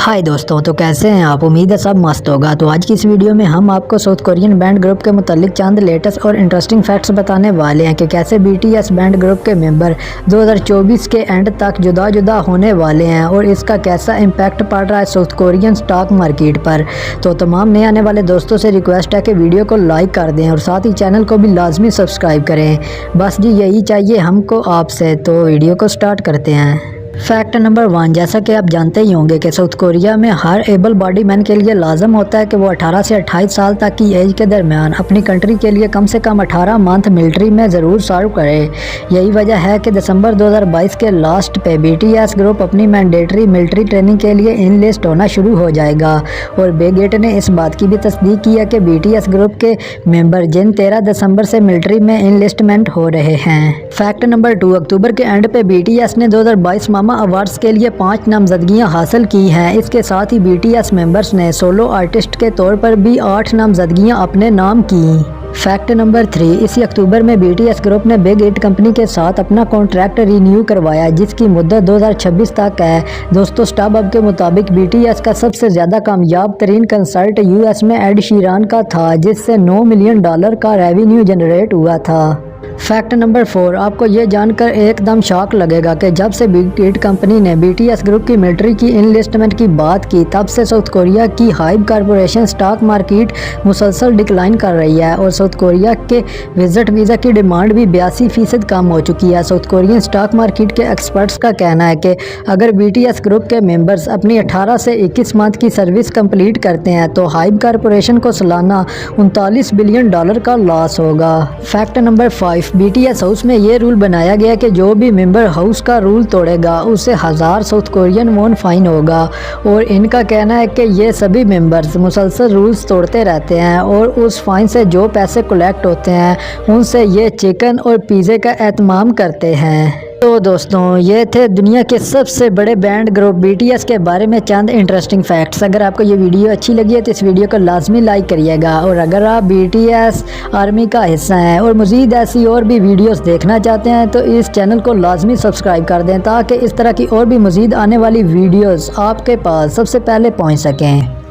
हाय दोस्तों, तो कैसे हैं आप। उम्मीद है सब मस्त होगा। तो आज की इस वीडियो में हम आपको साउथ कोरियन बैंड ग्रुप के मुतालिक चंद लेटेस्ट और इंटरेस्टिंग फैक्ट्स बताने वाले हैं कि कैसे BTS बैंड ग्रुप के मेंबर 2024 के एंड तक जुदा जुदा होने वाले हैं और इसका कैसा इम्पैक्ट पड़ रहा है साउथ कोरियन स्टॉक मार्केट पर। तो तमाम नए आने वाले दोस्तों से रिक्वेस्ट है कि वीडियो को लाइक कर दें और साथ ही चैनल को भी लाजमी सब्सक्राइब करें। बस जी यही चाहिए हमको आपसे। तो वीडियो को स्टार्ट करते हैं। फैक्ट नंबर 1, जैसा कि आप जानते ही होंगे कि साउथ कोरिया में हर एबल बॉडी मैन के लिए लाजम होता है कि वो 18 से 28 साल तक की एज के दरमियान अपनी कंट्री के लिए कम से कम 18 मंथ मिलिट्री में ज़रूर सर्व करे। यही वजह है कि दिसंबर 2022 के लास्ट पे BTS ग्रुप अपनी मैंडेटरी मिलिट्री ट्रेनिंग के लिए इनलिस्ट होना शुरू हो जाएगा। और बेगेट ने इस बात की भी तस्दीक की है कि BTS ग्रुप के मेंबर जिन 13 दिसंबर से मिलिट्री में इनलिस्टमेंट हो रहे हैं। फैक्ट नंबर 2, अक्टूबर के एंड पे BTS ने 2022 मामा अवार्ड्स के लिए 5 नामजदगियां हासिल की हैं। इसके साथ ही BTS मेंबर्स ने सोलो आर्टिस्ट के तौर पर भी 8 नामजदगियां अपने नाम की। फैक्ट नंबर 3, इसी अक्टूबर में BTS ग्रुप ने बिग 8 कंपनी के साथ अपना कॉन्ट्रैक्ट रिन्यू करवाया जिसकी मुद्दत 2026 तक है। दोस्तों स्टारबब के मुताबिक BTS का सबसे ज़्यादा कामयाब तरीन कंसर्ट US में एड शीरान का था जिससे $9 मिलियन का रेवेन्यू जनरेट हुआ था। फैक्ट नंबर 4, आपको ये जानकर एकदम शॉक लगेगा कि जब से बिग 8 कंपनी ने BTS ग्रुप की मिलिट्री की इनलिस्टमेंट की बात की तब से साउथ कोरिया की हाइब कॉरपोरेशन स्टॉक मार्केट मुसलसल डिक्लाइन कर रही है और साउथ कोरिया के विजिट वीज़ा की डिमांड भी 82% कम हो चुकी है। साउथ कोरियन स्टॉक मार्केट के एक्सपर्ट्स का कहना है कि अगर BTS ग्रुप के मेंबर्स अपनी 18 से 21 मंथ की सर्विस कंप्लीट करते हैं तो हाइब कॉरपोरेशन को सालाना $39 बिलियन का लॉस होगा। फैक्ट नंबर 5, BTS हाउस में ये रूल बनाया गया कि जो भी मेंबर हाउस का रूल तोड़ेगा उसे 1000 साउथ कोरियन वॉन फाइन होगा। और इनका कहना है कि ये सभी मेंबर्स मुसलसल रूल्स तोड़ते रहते हैं और उस फाइन से जो पैसे कलेक्ट होते हैं उनसे ये चिकन और पिज़्ज़े का एहतमाम करते हैं। तो दोस्तों ये थे दुनिया के सबसे बड़े बैंड ग्रुप BTS के बारे में चंद इंटरेस्टिंग फैक्ट्स। अगर आपको ये वीडियो अच्छी लगी है तो इस वीडियो को लाजमी लाइक करिएगा और अगर आप BTS आर्मी का हिस्सा हैं और मज़ीद ऐसी और भी वीडियोस देखना चाहते हैं तो इस चैनल को लाजमी सब्सक्राइब कर दें ताकि इस तरह की और भी मज़ीद आने वाली वीडियोस आपके पास सबसे पहले पहुंच सकें।